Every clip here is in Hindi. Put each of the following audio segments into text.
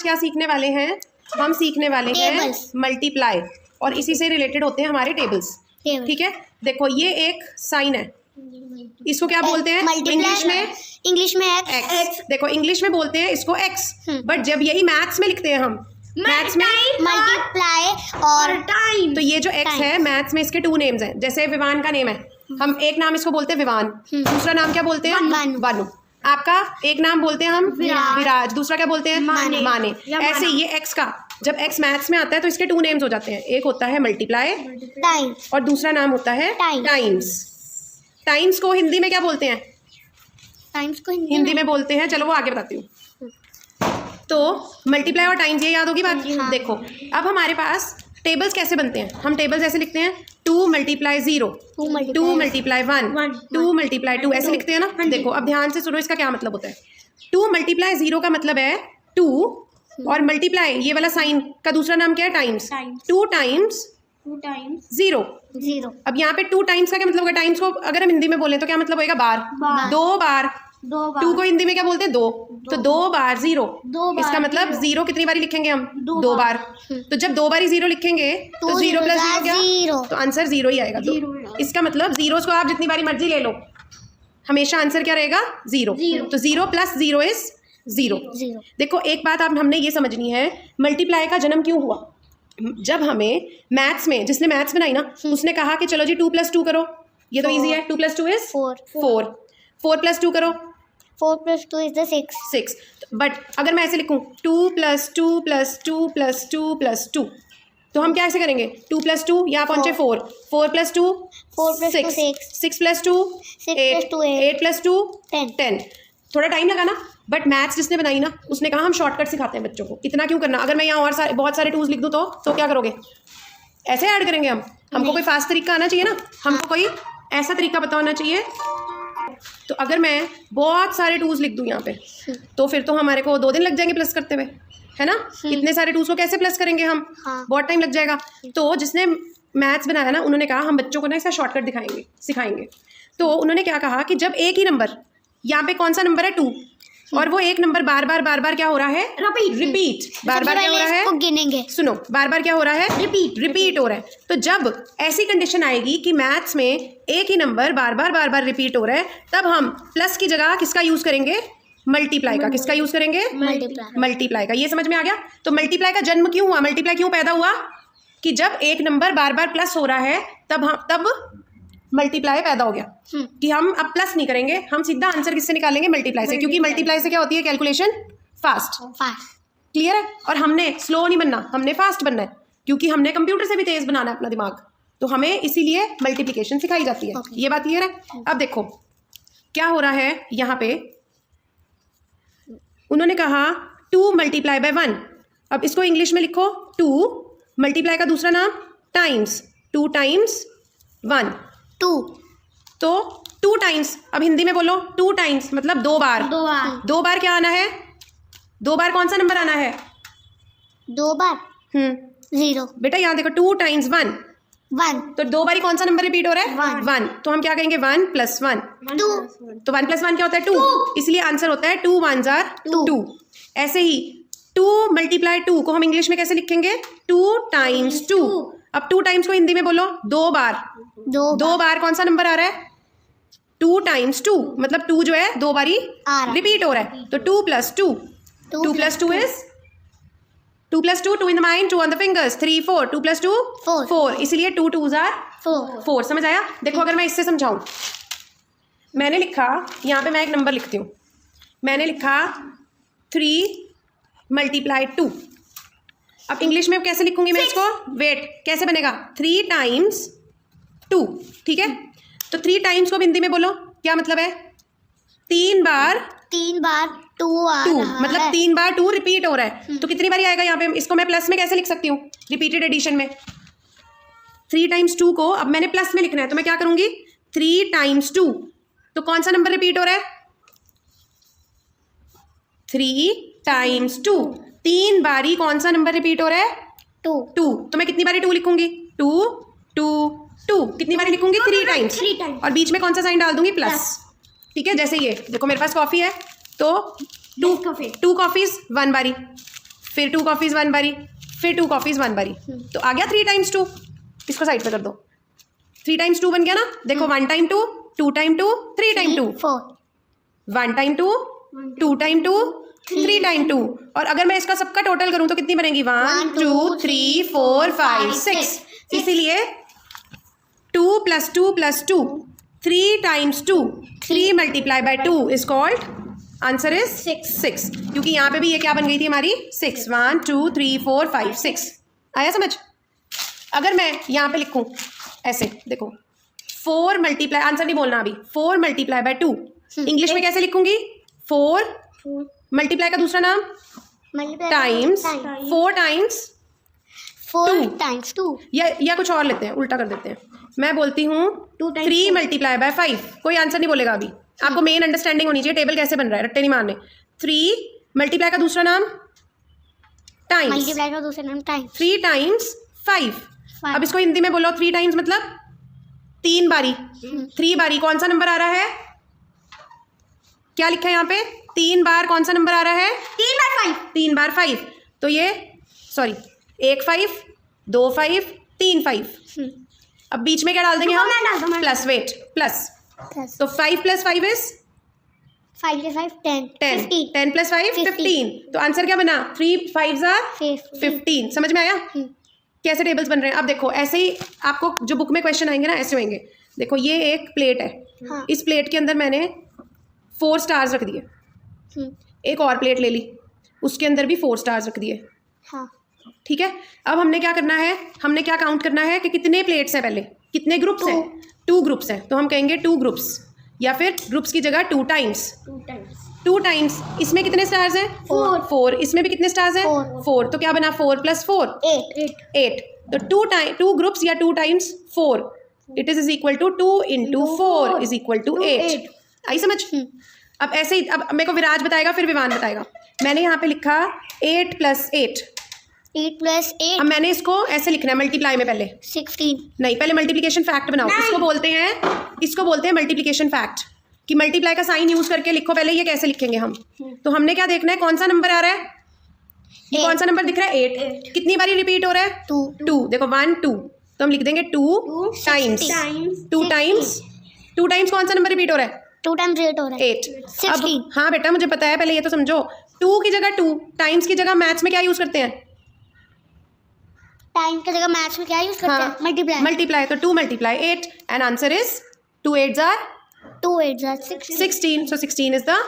क्या सीखने वाले हैं? हम सीखने वाले हैं मल्टीप्लाई, और इसी से रिलेटेड होते हैं हमारे टेबल्स। ठीक है, देखो ये एक साइन है, इसको क्या बोलते हैं इंग्लिश में? इंग्लिश में एक्स। देखो इंग्लिश में बोलते हैं इसको एक्स, बट जब यही मैथ्स में लिखते हैं हम, मैथ्स में मल्टीप्लाई और टाइम, तो ये जो एक्स है मैथ्स में इसके 2 नेम्स हैं। जैसे विवान का नेम है, हम एक नाम इसको बोलते हैं विवान, दूसरा नाम क्या बोलते हैं? वानु। आपका एक नाम बोलते हैं हम विराज, दूसरा क्या बोलते हैं? माने। ऐसे ये एक्स का जब एक्स मैथ्स में आता है तो इसके 2 नेम्स हो जाते हैं, एक होता है मल्टीप्लाई और दूसरा नाम होता है टाइम्स। टाइम्स को हिंदी में क्या बोलते हैं? टाइम्स को हिंदी में बोलते हैं, चलो वो आगे बताती हूँ। तो मल्टीप्लाई और टाइम्स, ये याद होगी बात। देखो अब हमारे पास टेबल्स कैसे बनते हैं, हम टेबल्स ऐसे लिखते हैं 2 × 0, 2 × 1, 2 × 2, ऐसे लिखते हैं ना। देखो अब ध्यान से सुनो, इसका क्या मतलब होता है। 2 × 0 का मतलब है 2, और मल्टीप्लाई ये वाला साइन का दूसरा नाम क्या है? टाइम्स। 2 टाइम्स 0। अब यहाँ पे 2 टाइम्स का क्या मतलब होगा? टाइम्स को अगर हम हिंदी में बोले तो क्या मतलब होगा? बार। 2 बार। 2 को हिंदी में क्या बोलते हैं? 2। तो 2 बार 0, इसका मतलब 0 कितनी बारी लिखेंगे हम? 2 बार। तो जब 2 बारी 0 लिखेंगे तो 0 + 0 क्या? तो आंसर 0 ही आएगा। तो इसका मतलब जीरोस को आप जितनी बारी मर्जी ले लो, हमेशा आंसर क्या रहेगा? 0। तो 0 + 0 = 0। देखो एक बात आप हमने ये समझनी है, मल्टीप्लाई का जन्म क्यों हुआ? जब हमें मैथ्स में, जिसने मैथ्स बनाई ना, उसने कहा कि चलो जी 2 + 2 करो, ये तो इजी है। 2 + 2 = 4। 4 + 2 करो, 4 + 2 = 6। बट अगर मैं ऐसे लिखूं 2 + 2 + 2 + 2 + 2, तो हम क्या ऐसे करेंगे? 2 + 2 यहाँ पहुंचे 4, 4 + 2 6, 6 + 2 8, 8 + 2 10। थोड़ा टाइम लगा ना, बट मैथ्स जिसने बनाई ना उसने कहा हम शॉर्टकट सिखाते हैं बच्चों को, इतना क्यों करना। अगर मैं यहाँ और बहुत सारे टूल्स लिख दूँ तो क्या करोगे? ऐसे ऐड करेंगे हम? हमको कोई फास्ट तरीका आना चाहिए ना, हमको कोई ऐसा तरीका पता होना चाहिए। तो अगर मैं बहुत सारे टूल्स लिख दूँ यहाँ पे, तो फिर तो हमारे को 2 दिन लग जाएंगे प्लस करते हुए, है ना। इतने सारे टूल्स को कैसे प्लस करेंगे हम? बहुत टाइम लग जाएगा। तो जिसने मैथ्स बनाया ना, उन्होंने कहा हम बच्चों को ना इसका शॉर्टकट सिखाएंगे। तो उन्होंने क्या कहा कि जब एक ही नंबर, यहाँ पे कौन सा नंबर है? 2, और वो एक नंबर बार बार क्या हो रहा है? रिपीट। बार बार क्या हो रहा है? गिनेंगे। सुनो, बार बार क्या हो रहा है? रिपीट हो रहा है। तो जब ऐसी कंडीशन आएगी कि मैथ्स में एक ही नंबर बार बार रिपीट हो रहा है, तब हम प्लस की जगह किसका यूज करेंगे? मल्टीप्लाई का। किसका यूज करेंगे? मल्टीप्लाई का। ये समझ में आ गया? तो मल्टीप्लाई का जन्म क्यों हुआ? मल्टीप्लाई क्यों पैदा हुआ? कि जब एक नंबर बार प्लस हो रहा है, तब मल्टीप्लाई पैदा हो गया कि हम अब प्लस नहीं करेंगे, हम सीधा आंसर किससे निकालेंगे? मल्टीप्लाई से। क्योंकि मल्टीप्लाई से क्या होती है? Calculation fast. क्लियर है? और हमने स्लो नहीं बनना, हमने फास्ट बनना है, क्योंकि हमने कंप्यूटर से भी तेज बनाना है अपना दिमाग। तो हमें इसीलिए मल्टीप्लिकेशन सिखाई जाती है। ये बात क्लियर है? अब देखो क्या हो रहा है यहाँ पे। उन्होंने कहा 2 × 1। अब इसको इंग्लिश में लिखो 2, मल्टीप्लाई का दूसरा नाम टाइम्स, 2 × 1 2। तो 2 टाइम्स, अब हिंदी में बोलो 2 टाइम्स मतलब 2 बार। 2 बार क्या आना है? 2 बार कौन सा नंबर आना है? 2 बार 0। बेटा यहाँ देखो 2 × 1 तो 2 बारी कौन सा नंबर रिपीट हो रहा है? 1। तो हम क्या कहेंगे? 1 + 1 2। तो 1 + 1 क्या होता है? 2। इसलिए आंसर होता है 2 × 1 = 2। ऐसे ही 2 × 2 को हम इंग्लिश में कैसे लिखेंगे? 2 × 2। अब 2 टाइम्स को हिंदी में बोलो 2 बार। 2 बार कौन सा नंबर आ रहा है? 2 × 2 मतलब 2 जो है 2 बारी रिपीट हो रहा है। तो 2 + 2, 2 + 2 = 2 + 2, 2 in the mind, 2 on the fingers, 3 4, 2 + 2 4, इसलिए 2 2s are 4। समझ आया? देखो अगर मैं इससे समझाऊं, मैंने लिखा यहाँ पे, मैं एक नंबर लिखती हूँ, मैंने लिखा 3 × 2। अब इंग्लिश में कैसे लिखूंगी मैं इसको? वेट, कैसे बनेगा? 3 × 2। ठीक है, तो 3 टाइम्स को हिंदी में बोलो क्या मतलब है? 3 बार 2 मतलब 3 बार 2 रिपीट हो रहा है। तो कितनी बारी आएगा यहाँ पे? इसको मैं प्लस में कैसे लिख सकती हूँ? रिपीटेड एडिशन में 3 × 2 को अब मैंने प्लस में लिखना है, तो मैं क्या करूंगी? 3 × 2। तो कौन सा नंबर रिपीट हो रहा है? 3 × 2। 3 बारी कौन सा नंबर रिपीट हो रहा है? 2। तो मैं कितनी बारी 2 लिखूंगी? 2 2 2। कितनी बारी लिखूंगी? 3 टाइम्स। और बीच में कौन सा साइन डाल दूंगी? प्लस। ठीक है, जैसे ये देखो मेरे पास कॉफी है, तो 2 कॉफीज 1 बारी, फिर 2 कॉफीज 1 बारी, फिर 2 कॉफीज 1 बारी। तो आ गया 3 टाइम्स 2। इसको साइड पे कर दो। 3 टाइम्स 2 बन गया ना। देखो 1 time 2, 2 time 2, 3 time 2। 4 1 time 2, 2 time 2, 3 time 2। और अगर मैं इसका सबका टोटल करूं तो कितनी बनेगी? 1 2 3 4 5 6। इसीलिए 2 + 2 + 2, 3 times 2, 3 multiply by 2 is called, answer is 6। क्योंकि यहाँ पे भी ये क्या बन गई थी हमारी? 6। 1 2 3 4 5 6। आया समझ? अगर मैं यहाँ पे लिखूं ऐसे, देखो 4 मल्टीप्लाई, आंसर नहीं बोलना अभी, 4 मल्टीप्लाई बाय 2 इंग्लिश में कैसे लिखूंगी? 4 मल्टीप्लाई का दूसरा नाम टाइम्स, 4 टाइम्स 4 टाइम्स 2। या कुछ और लेते हैं, उल्टा कर देते हैं। मैं बोलती हूँ 3 मल्टीप्लाई बाय 5। कोई आंसर नहीं बोलेगा अभी। आपको मेन अंडरस्टैंडिंग होनी चाहिए टेबल कैसे बन रहा है, रट्टे नहीं मारने। 3 मल्टीप्लाई का दूसरा नाम टाइम्स, मल्टीप्लाई का दूसरा नाम टाइम्स। 3 टाइम्स 5। अब इसको हिंदी में बोलो। 3 टाइम्स मतलब 3 बारी। 3 बारी कौन सा नंबर आ रहा है? क्या लिखा है यहाँ पे? 3 बार कौन सा नंबर आ रहा है? 3 बार 5। 3 बार 5। तो ये सॉरी 1 5 2 5 3 5। अब बीच में क्या डाल देंगे हम? Plus, wait, plus. तो 5 + 5 इज 5 + 5 10 10 10 + 5 15। तो आंसर क्या बना? 3 5s are 15। समझ में आया कैसे टेबल्स बन रहे हैं? अब देखो ऐसे ही आपको जो बुक में क्वेश्चन आएंगे ना, ऐसे होंगे। देखो ये एक प्लेट है। हाँ। इस प्लेट के अंदर मैंने 4 स्टार्स रख दिए। एक और प्लेट ले ली, उसके अंदर भी 4 स्टार्स रख दिए। हाँ। ठीक है। अब हमने क्या करना है? हमने क्या काउंट करना है कि कितने प्लेट्स हैं, पहले कितने ग्रुप्स हैं? 2 ग्रुप्स हैं। तो हम कहेंगे 2 ग्रुप्स, या फिर ग्रुप्स की जगह 2 टाइम्स। 2 टाइम्स। इसमें कितने स्टार्स हैं? 4। इसमें भी कितने स्टार्स हैं? 4। तो क्या बना? 4 + 4 8। तो 2 ग्रुप्स या 2 times 4, it is equal to 2 × 4 is equal to 8। आई समझ? अब ऐसे ही, अब मेरे को विराज बताएगा, फिर विवान बताएगा। मैंने यहाँ पे लिखा 8 + 8। 8 + 8। अब मैंने इसको ऐसे लिखना है मल्टीप्लाई में। पहले 16। नहीं, पहले मल्टीप्लिकेशन फैक्ट बनाओ। इसको बोलते हैं मल्टीप्लिकेशन फैक्ट, कि मल्टीप्लाई का साइन यूज करके लिखो। पहले ये कैसे लिखेंगे हम? तो हमने क्या देखना है? कौन सा नंबर आ रहा है? ये कौन सा नंबर दिख रहा है? 8। कितनी बारी रिपीट हो रहा है? 2। देखो 1 2, तो हम लिख देंगे 2 टाइम्स। 2 टाइम्स कौन सा नंबर रिपीट हो रहा है? 2 टाइम्स 8 हो रहा है 8। 16। अब हाँ बेटा, मुझे पता है, पहले ये तो समझो। 2 की जगह 2, टाइम्स की जगह मैथ्स में क्या यूज करते हैं? टाइम की जगह मैथ्स में क्या यूज करते हैं? मल्टीप्लाई। तो 2 × 8 and answer is 2 8s are 2 8s are 16। So 16 is the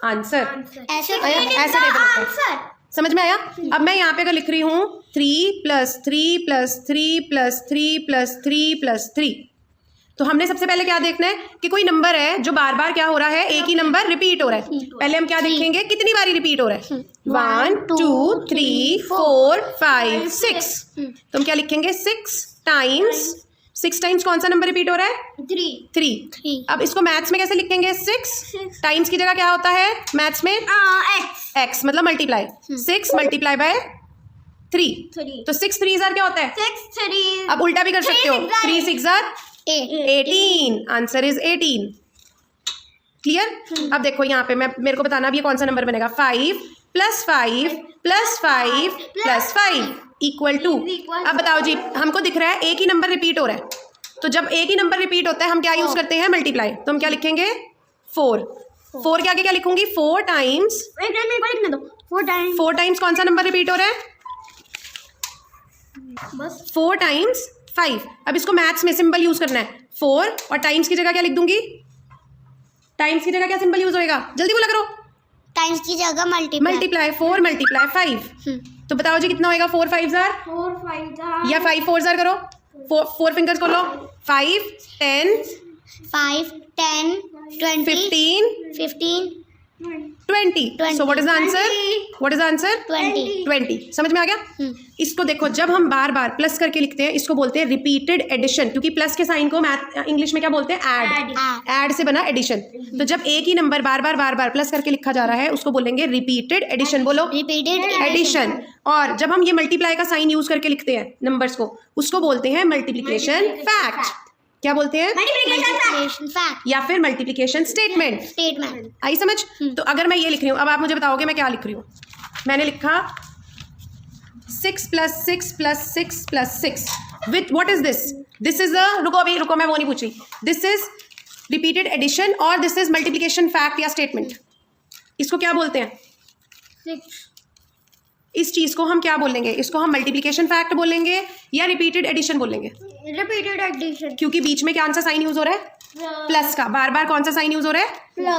answer। ऐसे ऐसे टेबल होता है। समझ में आया? अब मैं यहाँ पे अगर लिख रही हूँ 3 + 3 + 3 + 3 + 3 + 3, तो हमने सबसे पहले क्या देखना है कि कोई नंबर है जो बार बार क्या हो रहा है? एक ही नंबर रिपीट हो रहा है। पहले हम क्या देखेंगे? कितनी बारी रिपीट हो रहा है? 1 2 3 4 5 6। तो हम क्या लिखेंगे? 6 टाइम्स। 6 टाइम्स कौन सा नंबर रिपीट हो रहा है? 3। अब इसको मैथ्स में कैसे लिखेंगे? 6 टाइम्स की जगह क्या होता है मैथ्स में? x, मतलब मल्टीप्लाई। 6 multiply by 3। तो 6 3s are क्या होता है? 6 3। अब उल्टा भी कर सकते हो। 3 6s are 18। Answer is 18। Clear? अब देखो यहाँ पे मेरे को बताना अब ये कौन सा नंबर बनेगा? 5 + 5 + 5 + 5 इक्वल टू। अब बताओ जी, हमको दिख रहा है एक ही नंबर रिपीट हो रहा है। तो जब एक ही नंबर रिपीट होता है हम क्या यूज करते हैं? मल्टीप्लाई। तो हम क्या लिखेंगे? 4 के आगे क्या लिखूंगी? 4 टाइम्स। 4 टाइम्स कौन सा नंबर रिपीट हो रहा है? बस 4 टाइम्स 5। अब इसको मैथ्स में सिंबल यूज करना है। 4 और टाइम्स की जगह क्या लिख दूंगी? टाइम्स की जगह क्या सिंबल यूज होएगा? जल्दी बोला करो। टाइम्स की जगह मल्टीप्लाई। 4 × 5। तो बताओ जी कितना होएगा? 4 5s are 4 5 या 5 4s are करो। 4 फिंगर्स खोलो। 5 10 5 10 20 15 20। So what is the answer? 20। समझ में आ गया? इसको देखो, जब हम बार बार प्लस करके लिखते हैं इसको बोलते हैं रिपीटेड एडिशन, क्योंकि प्लस के साइन को मैथ इंग्लिश में क्या बोलते हैं? ऐड से बना एडिशन। तो जब एक ही नंबर बार बार प्लस करके लिखा जा रहा है उसको बोलेंगे रिपीटेड एडिशन। बोलो रिपीटेड एडिशन। और जब हम ये मल्टीप्लाई का साइन यूज करके लिखते हैं नंबर्स को, उसको बोलते हैं मल्टीप्लिकेशन फैक्ट। क्या बोलते हैं? मल्टीप्लिकेशन फैक्ट या फिर मल्टीप्लिकेशन स्टेटमेंट। आई समझ? तो अगर मैं ये लिख रही हूँ, अब आप मुझे बताओगे मैं क्या लिख रही हूँ? मैंने लिखा 6 + 6 + 6 + 6 with what is this? This is the, रुको अभी रुको, मैं वो नहीं पूछ रही. दिस इज रिपीटेड एडिशन और दिस इज मल्टीप्लिकेशन फैक्ट या स्टेटमेंट. इसको क्या बोलते हैं? 6. इस चीज को हम क्या बोलेंगे? इसको हम मल्टीप्लिकेशन फैक्ट बोलेंगे या रिपीटेड एडिशन बोलेंगे? Repeated addition. क्योंकि बीच में कौन सा साइन यूज हो रहा है? प्लस का. बार बार कौन सा साइन यूज हो रहा है?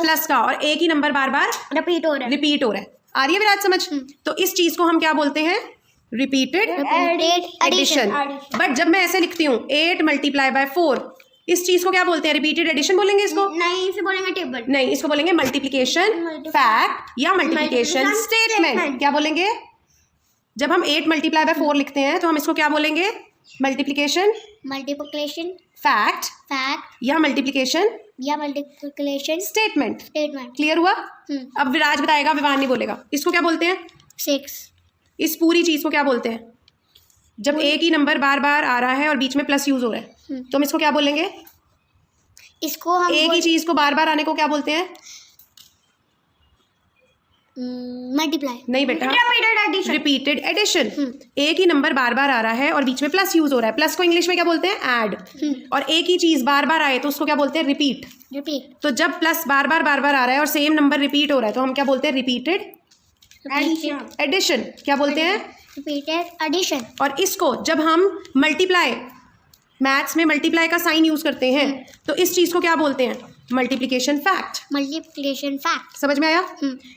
प्लस का. और एक ही नंबर बार बार Repeat हो रहा है. रिपीट हो रहा है. आ रही है विराज समझ? तो इस चीज को हम क्या बोलते हैं? Repeated addition. बट जब मैं ऐसे लिखती हूँ 8 × 4, इस चीज को क्या बोलते हैं? रिपीटेड एडिशन बोलेंगे इसको? नहीं, इसे बोलेंगे टेबल. नहीं, इसको बोलेंगे मल्टीप्लिकेशन फैक्ट या मल्टीप्लिकेशन स्टेटमेंट. क्या बोलेंगे? जब हम 8 × 4 लिखते हैं तो हम इसको क्या बोलेंगे? मल्टीप्लिकेशन Multiplication फैक्ट fact या मल्टीप्लिकेशन या multiplication स्टेटमेंट. statement. क्लियर हुआ? अब विराज बताएगा, विवान नहीं बोलेगा. इसको क्या बोलते हैं? 6. इस पूरी चीज को क्या बोलते हैं? जब एक ही नंबर बार बार आ रहा है और बीच में प्लस यूज हो रहा है तो हम इसको क्या बोलेंगे? इसको हम एक ही चीज को बार बार आने को क्या बोलते हैं? मल्टीप्लाई. नहीं बेटा, Repeated addition. Repeated addition. एक ही नंबर बार बार आ रहा है और बीच में प्लस यूज हो रहा है. प्लस को इंग्लिश में क्या बोलते हैं? ऐड. और एक ही चीज बार बार आए तो उसको क्या बोलते हैं? रिपीट. Repeat. तो जब प्लस बार बार आ रहा है और सेम नंबर रिपीट हो रहा है तो हम क्या बोलते हैं? Repeated Addition. एडिशन. क्या बोलते हैं? Repeated addition. और इसको जब हम मल्टीप्लाई, मैथ्स में मल्टीप्लाई का साइन यूज करते हैं तो इस चीज को क्या बोलते हैं? Multiplication fact. Multiplication fact. समझ में आया?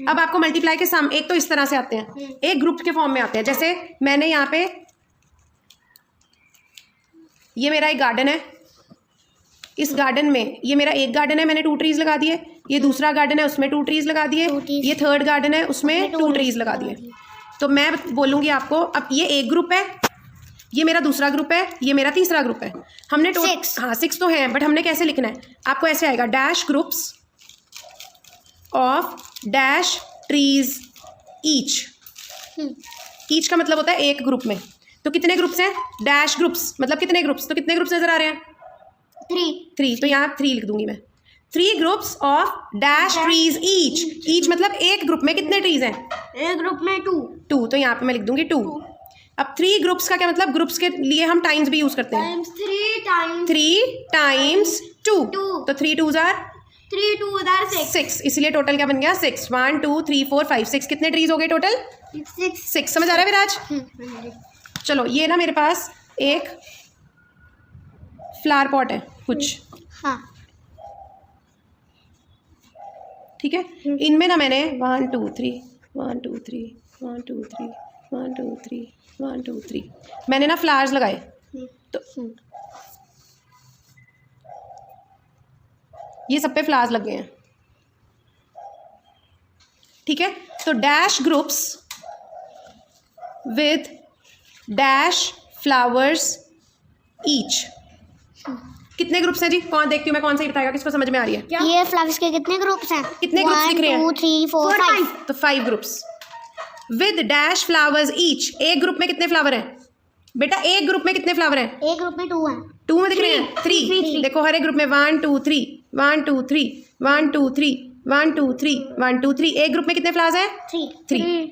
अब आपको मल्टीप्लाई के साम एक तो इस तरह से आते हैं, एक ग्रुप के फॉर्म में आते हैं. जैसे मैंने यहाँ पे, ये मेरा एक गार्डन है. इस गार्डन में, ये मेरा एक गार्डन है, मैंने 2 ट्रीज लगा दिए. ये दूसरा गार्डन है, उसमें 2 ट्रीज लगा दिए. 2 trees. ये थर्ड गार्डन है, उसमें 2 ट्रीज लगा दिए. तो मैं बोलूँगी आपको, अब ये एक ग्रुप है, ये मेरा दूसरा ग्रुप है, ये मेरा तीसरा ग्रुप है. हमने 6. हाँ 6 तो है, बट हमने कैसे लिखना है? आपको ऐसे आएगा, dash groups of dash trees each. Each का मतलब होता है एक ग्रुप में. तो कितने ग्रुप्स हैं? डैश ग्रुप्स मतलब कितने ग्रुप्स? तो कितने ग्रुप्स नजर आ रहे हैं? 3. तो यहाँ 3 लिख दूंगी मैं. 3 groups of dash trees each. Each मतलब एक ग्रुप में कितने ट्रीज हैं? एक ग्रुप में 2. 2. तो यहाँ पे मैं लिख दूंगी 2. अब 3 ग्रुप्स का क्या मतलब? ग्रुप्स के लिए हम टाइम्स भी यूज करते हैं. Times 3 times 3 times 2. 2. तो 3 2s are 3 2s are 6. 6. इसलिए टोटल क्या बन गया? 6. 1 2 3 4 5 6. कितने ट्रीज हो गए टोटल? 6. 6. समझ आ रहा है विराज? चलो, ये ना मेरे पास एक फ्लावर पॉट है कुछ, हाँ. ठीक है. इनमें ना मैंने 1 2 3 1 2 3 1 2 3 1 2 3 1 2 3 मैंने ना फ्लावर्स लगाए. तो ये सब पे फ्लावर्स लग गए हैं. ठीक है. तो dash groups with dash flowers each. कितने ग्रुप्स हैं जी? कौन देखती हूँ मैं, कौन सा ही बताएगा, किसको समझ में आ रही है? ये फ्लावर्स के कितने ग्रुप्स हैं? कितने ग्रुप्स दिख रहे हैं? 1 2 3 4 5. तो 5 groups with dash flowers each. एक ग्रुप में कितने फ्लावर हैं बेटा? एक ग्रुप में कितने फ्लावर हैं? एक ग्रुप में 2 हैं. 2 में दिख रहे हैं? 3. देखो हर एक ग्रुप में 1 2 3 1 2 3 1 2 3 1 2 3 1 2 3. एक ग्रुप में कितने फ्लावर्स हैं? 3.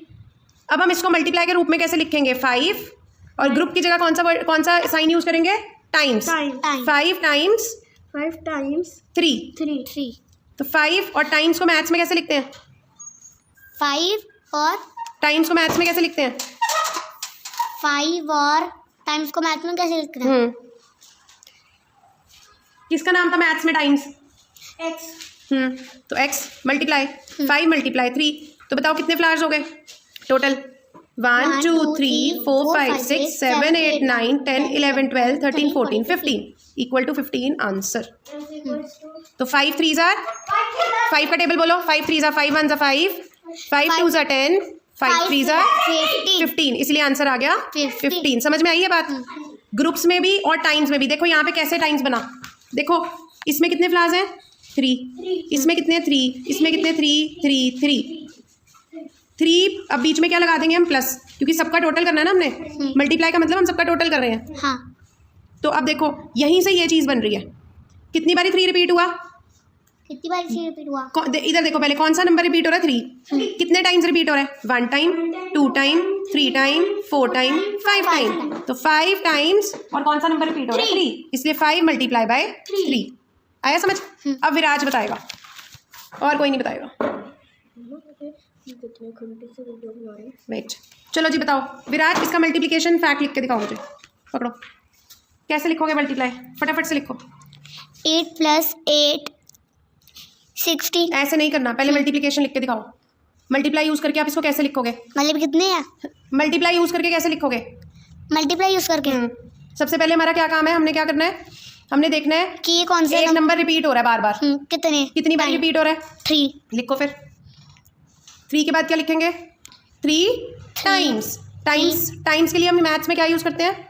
अब हम इसको मल्टीप्लाई के रूप में कैसे लिखेंगे? 5. और ग्रुप की जगह कौन सा साइन यूज करेंगे? टाइम्स. 5 टाइम्स 3. तो 5 और टाइम्स को मैथ्स में कैसे लिखते हैं? 5 और टाइम्स को मैथ्स में कैसे लिखते हैं? 5 और टाइम्स को मैथ में कैसे लिखते हैं? किसका नाम था मैथ्स में टाइम्स? x. तो x मल्टीप्लाई 5 मल्टीप्लाई 3. तो बताओ कितने फ्लावर्स हो गए टोटल? 1 2 3 4 5 6 7 8 9 10 11 12 13 14 15 equal to 15 answer. तो 5 3s are 5 का टेबल बोलो. 5 3s are 5 1s are 5 5 2s are 10 5 3s are 15. इसलिए आंसर आ गया 15. समझ में आई है बात? ग्रुप्स में भी और टाइम्स में भी. देखो यहाँ पे कैसे टाइम्स बना. देखो इसमें कितने फ्लावर्स हैं? 3. इसमें कितने? 3. इसमें कितने? 3 3 3 3. अब बीच में क्या लगा देंगे हम? प्लस, क्योंकि सबका टोटल करना है ना हमने. मल्टीप्लाई का मतलब हम सबका टोटल कर रहे हैं. हाँ. तो अब देखो यहीं से ये चीज़ बन रही है. कितनी बारी 3 रिपीट हुआ? कितनी बार इसे रिपीट हुआ? इधर देखो पहले कौन सा नंबर रिपीट हो रहा है? 3। कितने टाइम्स रिपीट हो रहा है? 1 time, 2 time, 3 time, 4 time, 5 time. तो 5 टाइम्स और कौन सा नंबर रिपीट हो रहा है? 3। इसलिए 5 मल्टीप्लाई बाय 3। आया समझ? अब विराज बताएगा और कोई नहीं बताएगा। वेट, चलो जी बताओ विराज, इसका मल्टीप्लिकेशन फैक्ट लिख के दिखाओ मुझे। पकड़ो, कैसे लिखोगे मल्टीप्लाई? फटाफट से लिखो। 8 + 8 16। ऐसे नहीं करना, पहले मल्टीप्लिकेशन लिख के दिखाओ। मल्टीप्लाई यूज करके आप इसको कैसे लिखोगे? मतलब कितने हैं? मल्टीप्लाई यूज करके कैसे लिखोगे? मल्टीप्लाई यूज करके। सबसे पहले हमारा क्या काम है? हमने क्या करना है? हमने देखना है कि ये कौन सा एक नंबर रिपीट हो रहा है बार बार। कितनी बार रिपीट हो रहा है? 3। लिखो फिर। 3 के बाद क्या लिखेंगे? 3 टाइम्स। टाइम्स के लिए हम मैथ्स में क्या यूज करते हैं?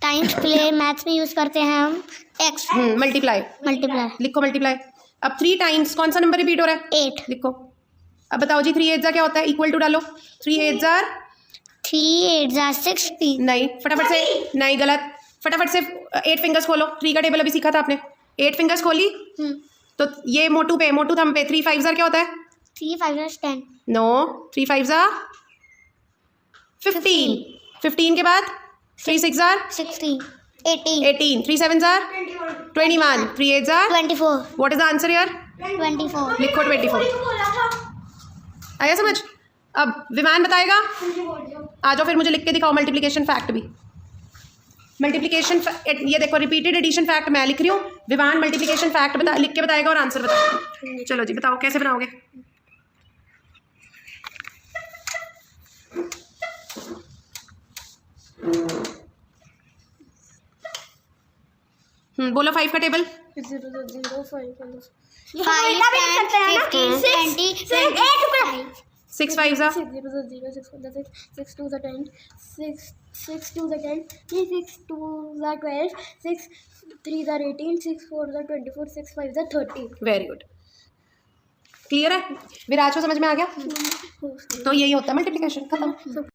टाइम्स के लिए मैथ्स में यूज करते हैं हम x। मल्टीप्लाई। लिखो मल्टीप्लाई। अब 3 टाइम्स कौन सा नंबर रिपीट हो रहा है? 8। लिखो। अब बताओ जी 3 8 जा क्या होता है? इक्वल टू डालो। 3 8 जा 60। नहीं, फटाफट से, नहीं गलत। फटाफट से 8 फिंगर्स खोलो। 3 का टेबल अभी सीखा था आपने। 8 फिंगर्स खोली तो ये मोटू थंब पे 3 5 क्या होता है? 3 5 10। नो, 3 5 15। 15 के बाद 3 6 16 18 18, 3 7 21, 3 8 24 व्हाट इज द आंसर यार? 24। लिखो 24। आया समझ? अब विमान बताएगा। आ जाओ फिर, मुझे लिख के दिखाओ मल्टीप्लिकेशन फैक्ट भी। मल्टीप्लिकेशन ये देखो, रिपीटेड एडिशन फैक्ट मैं लिख रही हूँ, विमान मल्टीप्लिकेशन फैक्ट लिख के बताएगा और आंसर बताएगा। चलो जी बताओ कैसे बनाओगे? बोलो 5 का टेबल। 5 10 15 20 6 5 6 0 0 6 1 6 6 2 10 6 2 10 6 2 12 6 3 18 6 4 24 6 5 30। वेरी गुड, क्लियर है? विराज को समझ में आ गया? तो यही होता है मल्टीप्लिकेशन, खत्म।